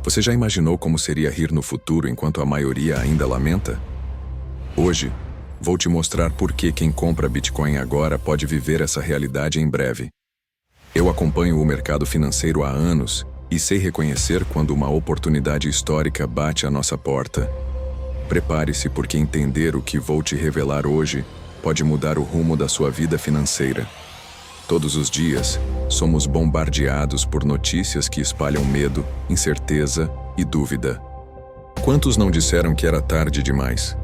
Você já imaginou como seria rir no futuro enquanto a maioria ainda lamenta? Hoje, vou te mostrar por que quem compra Bitcoin agora pode viver essa realidade em breve. Eu acompanho o mercado financeiro há anos e sei reconhecer quando uma oportunidade histórica bate à nossa porta. Prepare-se, porque entender o que vou te revelar hoje pode mudar o rumo da sua vida financeira. Todos os dias, somos bombardeados por notícias que espalham medo, incerteza e dúvida. Quantos não disseram que era tarde demais?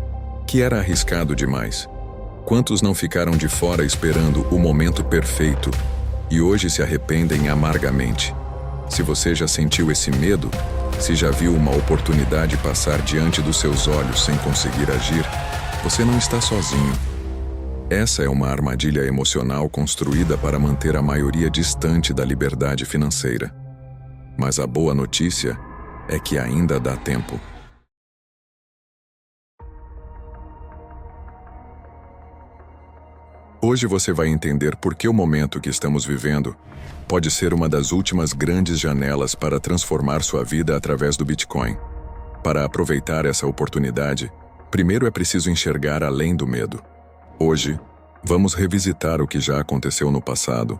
Que era arriscado demais? Quantos não ficaram de fora esperando o momento perfeito e hoje se arrependem amargamente? Se você já sentiu esse medo, se já viu uma oportunidade passar diante dos seus olhos sem conseguir agir, você não está sozinho. Essa é uma armadilha emocional construída para manter a maioria distante da liberdade financeira. Mas a boa notícia é que ainda dá tempo. Hoje você vai entender por que o momento que estamos vivendo pode ser uma das últimas grandes janelas para transformar sua vida através do Bitcoin. Para aproveitar essa oportunidade, primeiro é preciso enxergar além do medo. Hoje, vamos revisitar o que já aconteceu no passado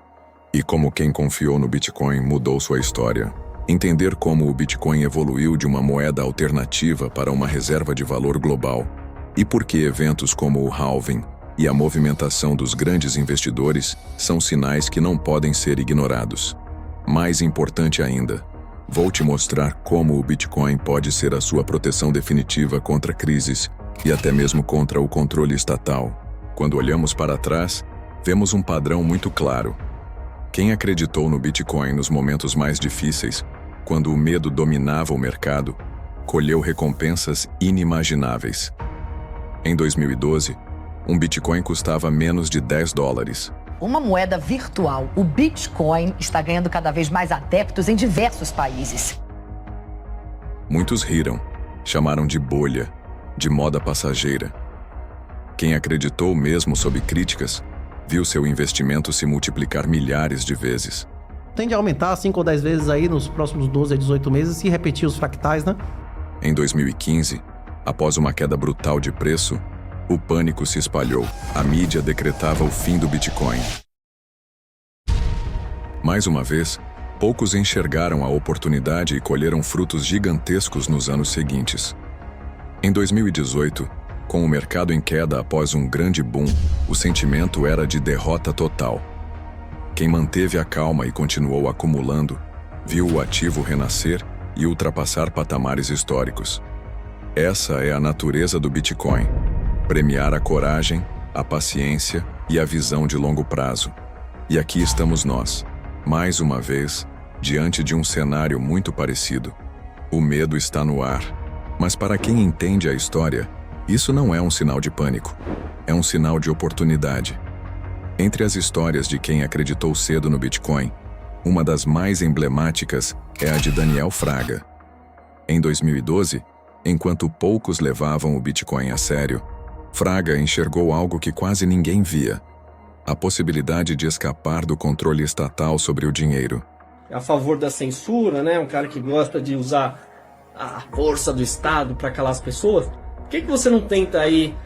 e como quem confiou no Bitcoin mudou sua história. Entender como o Bitcoin evoluiu de uma moeda alternativa para uma reserva de valor global e por que eventos como o halving e a movimentação dos grandes investidores são sinais que não podem ser ignorados. Mais importante ainda, vou te mostrar como o Bitcoin pode ser a sua proteção definitiva contra crises e até mesmo contra o controle estatal. Quando olhamos para trás, vemos um padrão muito claro. Quem acreditou no Bitcoin nos momentos mais difíceis, quando o medo dominava o mercado, colheu recompensas inimagináveis. Em 2012, um Bitcoin custava menos de $10. Uma moeda virtual, o Bitcoin está ganhando cada vez mais adeptos em diversos países. Muitos riram, chamaram de bolha, de moda passageira. Quem acreditou mesmo sob críticas, viu seu investimento se multiplicar milhares de vezes. Tende a aumentar 5 ou 10 vezes aí nos próximos 12 a 18 meses e repetir os fractais, né? Em 2015, após uma queda brutal de preço, o pânico se espalhou. A mídia decretava o fim do Bitcoin. Mais uma vez, poucos enxergaram a oportunidade e colheram frutos gigantescos nos anos seguintes. Em 2018, com o mercado em queda após um grande boom, o sentimento era de derrota total. Quem manteve a calma e continuou acumulando, viu o ativo renascer e ultrapassar patamares históricos. Essa é a natureza do Bitcoin: premiar a coragem, a paciência e a visão de longo prazo. E aqui estamos nós, mais uma vez, diante de um cenário muito parecido. O medo está no ar, mas para quem entende a história, isso não é um sinal de pânico, é um sinal de oportunidade. Entre as histórias de quem acreditou cedo no Bitcoin, uma das mais emblemáticas é a de Daniel Fraga. Em 2012, enquanto poucos levavam o Bitcoin a sério, Fraga enxergou algo que quase ninguém via: a possibilidade de escapar do controle estatal sobre o dinheiro. A favor da censura, né? Um cara que gosta de usar a força do Estado para calar as pessoas. Por que você não tenta aí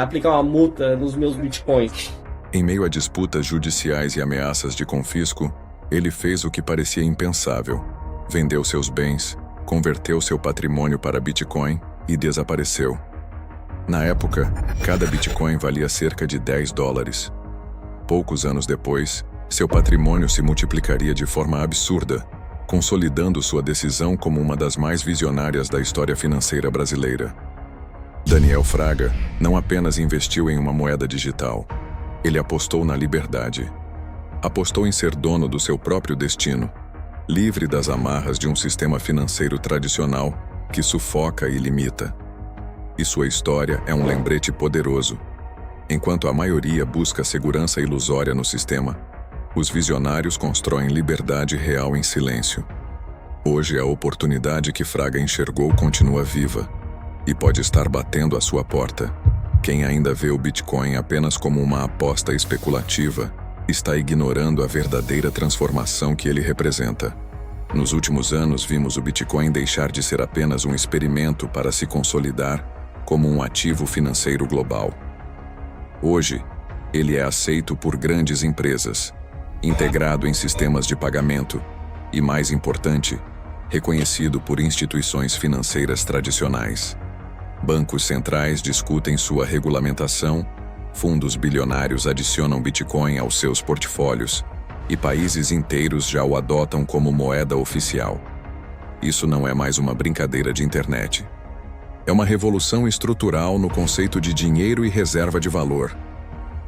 aplicar uma multa nos meus bitcoins? Em meio a disputas judiciais e ameaças de confisco, ele fez o que parecia impensável. Vendeu seus bens, converteu seu patrimônio para Bitcoin e desapareceu. Na época, cada Bitcoin valia cerca de $10. Poucos anos depois, seu patrimônio se multiplicaria de forma absurda, consolidando sua decisão como uma das mais visionárias da história financeira brasileira. Daniel Fraga não apenas investiu em uma moeda digital, ele apostou na liberdade. Apostou em ser dono do seu próprio destino, livre das amarras de um sistema financeiro tradicional que sufoca e limita. E sua história é um lembrete poderoso. Enquanto a maioria busca segurança ilusória no sistema, os visionários constroem liberdade real em silêncio. Hoje a oportunidade que Fraga enxergou continua viva e pode estar batendo à sua porta. Quem ainda vê o Bitcoin apenas como uma aposta especulativa está ignorando a verdadeira transformação que ele representa. Nos últimos anos, vimos o Bitcoin deixar de ser apenas um experimento para se consolidar como um ativo financeiro global. Hoje, ele é aceito por grandes empresas, integrado em sistemas de pagamento e, mais importante, reconhecido por instituições financeiras tradicionais. Bancos centrais discutem sua regulamentação, fundos bilionários adicionam Bitcoin aos seus portfólios e países inteiros já o adotam como moeda oficial. Isso não é mais uma brincadeira de internet. É uma revolução estrutural no conceito de dinheiro e reserva de valor.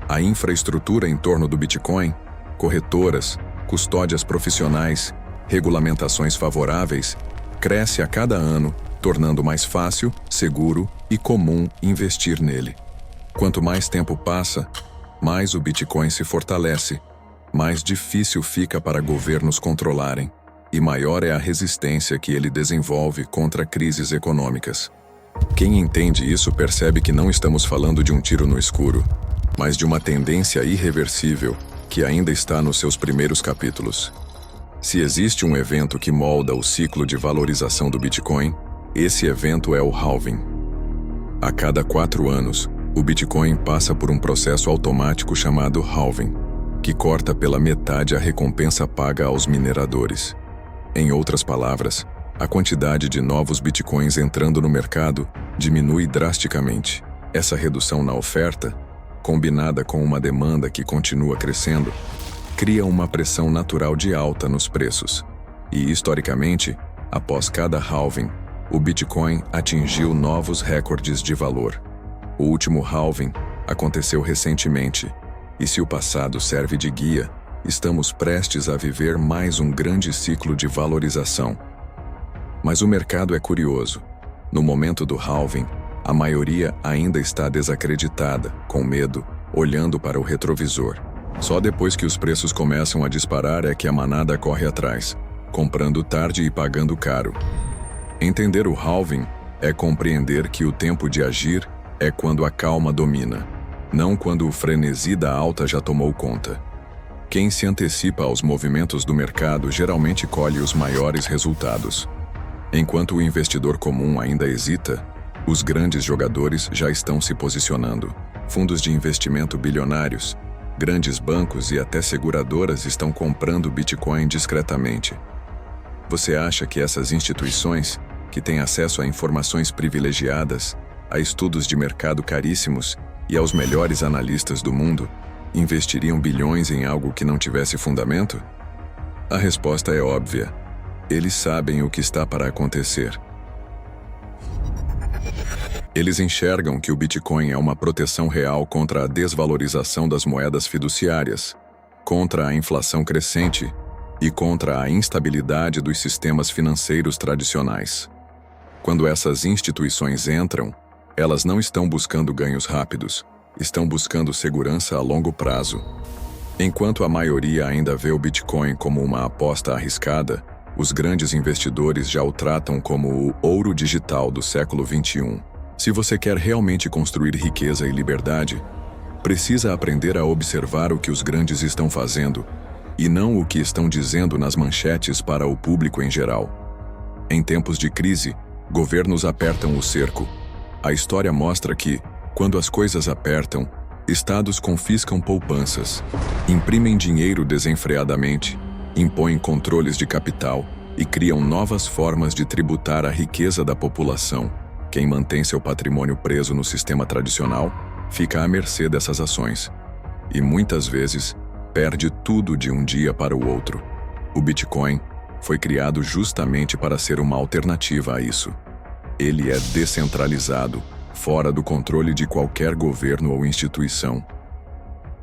A infraestrutura em torno do Bitcoin, corretoras, custódias profissionais, regulamentações favoráveis, cresce a cada ano, tornando mais fácil, seguro e comum investir nele. Quanto mais tempo passa, mais o Bitcoin se fortalece, mais difícil fica para governos controlarem, e maior é a resistência que ele desenvolve contra crises econômicas. Quem entende isso percebe que não estamos falando de um tiro no escuro, mas de uma tendência irreversível que ainda está nos seus primeiros capítulos. Se existe um evento que molda o ciclo de valorização do Bitcoin, esse evento é o halving. A cada 4 anos, o Bitcoin passa por um processo automático chamado halving, que corta pela metade a recompensa paga aos mineradores. Em outras palavras, a quantidade de novos Bitcoins entrando no mercado diminui drasticamente. Essa redução na oferta, combinada com uma demanda que continua crescendo, cria uma pressão natural de alta nos preços. E, historicamente, após cada halving, o Bitcoin atingiu novos recordes de valor. O último halving aconteceu recentemente, e se o passado serve de guia, estamos prestes a viver mais um grande ciclo de valorização. Mas o mercado é curioso. No momento do halving, a maioria ainda está desacreditada, com medo, olhando para o retrovisor. Só depois que os preços começam a disparar é que a manada corre atrás, comprando tarde e pagando caro. Entender o halving é compreender que o tempo de agir é quando a calma domina, não quando o frenesi da alta já tomou conta. Quem se antecipa aos movimentos do mercado geralmente colhe os maiores resultados. Enquanto o investidor comum ainda hesita, os grandes jogadores já estão se posicionando. Fundos de investimento bilionários, grandes bancos e até seguradoras estão comprando Bitcoin discretamente. Você acha que essas instituições, que têm acesso a informações privilegiadas, a estudos de mercado caríssimos e aos melhores analistas do mundo, investiriam bilhões em algo que não tivesse fundamento? A resposta é óbvia. Eles sabem o que está para acontecer. Eles enxergam que o Bitcoin é uma proteção real contra a desvalorização das moedas fiduciárias, contra a inflação crescente e contra a instabilidade dos sistemas financeiros tradicionais. Quando essas instituições entram, elas não estão buscando ganhos rápidos, estão buscando segurança a longo prazo. Enquanto a maioria ainda vê o Bitcoin como uma aposta arriscada, os grandes investidores já o tratam como o ouro digital do século XXI. Se você quer realmente construir riqueza e liberdade, precisa aprender a observar o que os grandes estão fazendo e não o que estão dizendo nas manchetes para o público em geral. Em tempos de crise, governos apertam o cerco. A história mostra que, quando as coisas apertam, estados confiscam poupanças, imprimem dinheiro desenfreadamente, impõem controles de capital e criam novas formas de tributar a riqueza da população. Quem mantém seu patrimônio preso no sistema tradicional fica à mercê dessas ações e, muitas vezes, perde tudo de um dia para o outro. O Bitcoin foi criado justamente para ser uma alternativa a isso. Ele é descentralizado, fora do controle de qualquer governo ou instituição.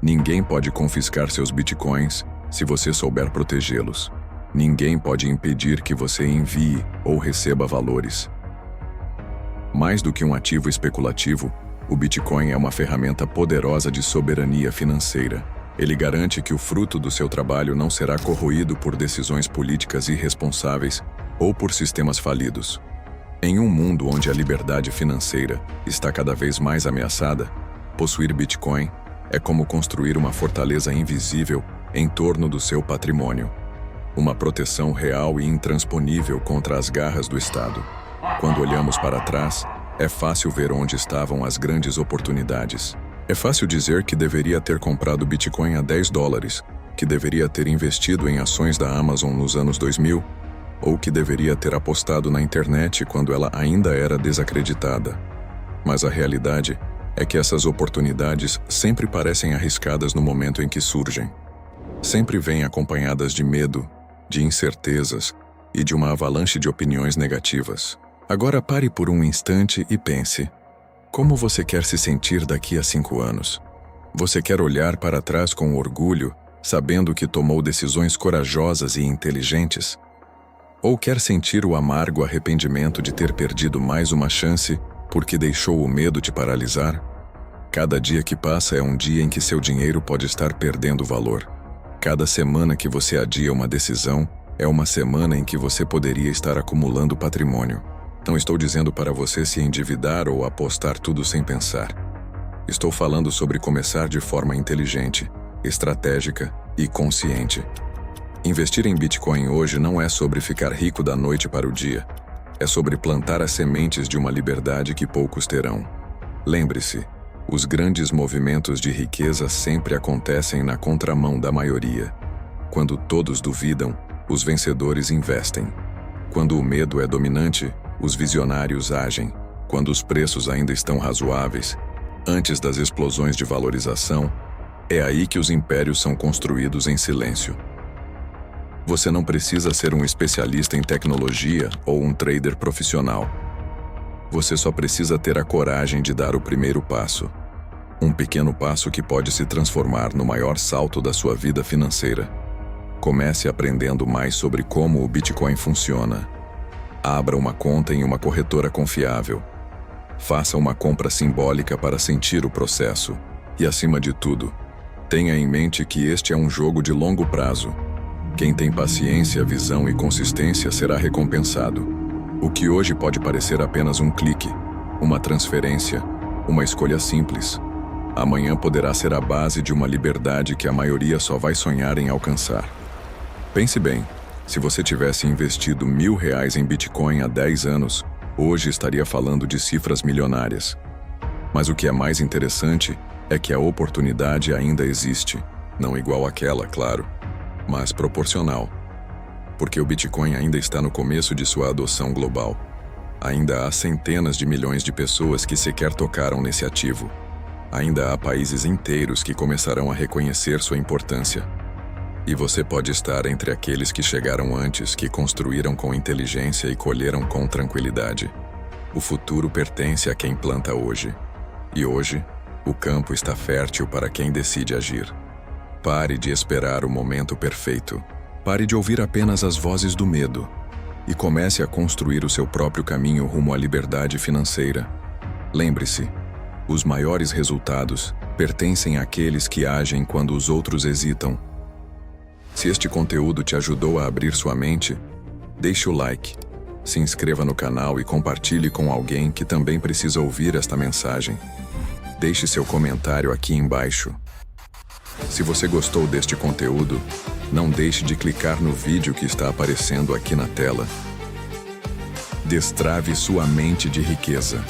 Ninguém pode confiscar seus bitcoins se você souber protegê-los. Ninguém pode impedir que você envie ou receba valores. Mais do que um ativo especulativo, o Bitcoin é uma ferramenta poderosa de soberania financeira. Ele garante que o fruto do seu trabalho não será corroído por decisões políticas irresponsáveis ou por sistemas falidos. Em um mundo onde a liberdade financeira está cada vez mais ameaçada, possuir Bitcoin é como construir uma fortaleza invisível em torno do seu patrimônio. uma proteção real e intransponível contra as garras do Estado. Quando olhamos para trás, é fácil ver onde estavam as grandes oportunidades. É fácil dizer que deveria ter comprado Bitcoin a $10, que deveria ter investido em ações da Amazon nos anos 2000, ou que deveria ter apostado na internet quando ela ainda era desacreditada. Mas a realidade é que essas oportunidades sempre parecem arriscadas no momento em que surgem. Sempre vêm acompanhadas de medo, de incertezas e de uma avalanche de opiniões negativas. Agora pare por um instante e pense: como você quer se sentir daqui a 5 anos? Você quer olhar para trás com orgulho, sabendo que tomou decisões corajosas e inteligentes? Ou quer sentir o amargo arrependimento de ter perdido mais uma chance porque deixou o medo te paralisar? Cada dia que passa é um dia em que seu dinheiro pode estar perdendo valor. Cada semana que você adia uma decisão é uma semana em que você poderia estar acumulando patrimônio. Não estou dizendo para você se endividar ou apostar tudo sem pensar. Estou falando sobre começar de forma inteligente, estratégica e consciente. Investir em Bitcoin hoje não é sobre ficar rico da noite para o dia. É sobre plantar as sementes de uma liberdade que poucos terão. Lembre-se, os grandes movimentos de riqueza sempre acontecem na contramão da maioria. Quando todos duvidam, os vencedores investem. Quando o medo é dominante, os visionários agem. Quando os preços ainda estão razoáveis, antes das explosões de valorização, é aí que os impérios são construídos em silêncio. Você não precisa ser um especialista em tecnologia ou um trader profissional. Você só precisa ter a coragem de dar o primeiro passo. Um pequeno passo que pode se transformar no maior salto da sua vida financeira. Comece aprendendo mais sobre como o Bitcoin funciona. Abra uma conta em uma corretora confiável. Faça uma compra simbólica para sentir o processo. E, acima de tudo, tenha em mente que este é um jogo de longo prazo. Quem tem paciência, visão e consistência será recompensado. O que hoje pode parecer apenas um clique, uma transferência, uma escolha simples, amanhã poderá ser a base de uma liberdade que a maioria só vai sonhar em alcançar. Pense bem, se você tivesse investido R$1.000 em Bitcoin há 10 anos, hoje estaria falando de cifras milionárias. Mas o que é mais interessante é que a oportunidade ainda existe, não igual àquela, claro, mas proporcional. Porque o Bitcoin ainda está no começo de sua adoção global. Ainda há centenas de milhões de pessoas que sequer tocaram nesse ativo. Ainda há países inteiros que começarão a reconhecer sua importância. E você pode estar entre aqueles que chegaram antes, que construíram com inteligência e colheram com tranquilidade. O futuro pertence a quem planta hoje. E hoje, o campo está fértil para quem decide agir. Pare de esperar o momento perfeito. Pare de ouvir apenas as vozes do medo e comece a construir o seu próprio caminho rumo à liberdade financeira. Lembre-se, os maiores resultados pertencem àqueles que agem quando os outros hesitam. Se este conteúdo te ajudou a abrir sua mente, deixe o like, se inscreva no canal e compartilhe com alguém que também precisa ouvir esta mensagem. Deixe seu comentário aqui embaixo. Se você gostou deste conteúdo, não deixe de clicar no vídeo que está aparecendo aqui na tela. Destrave sua mente de riqueza.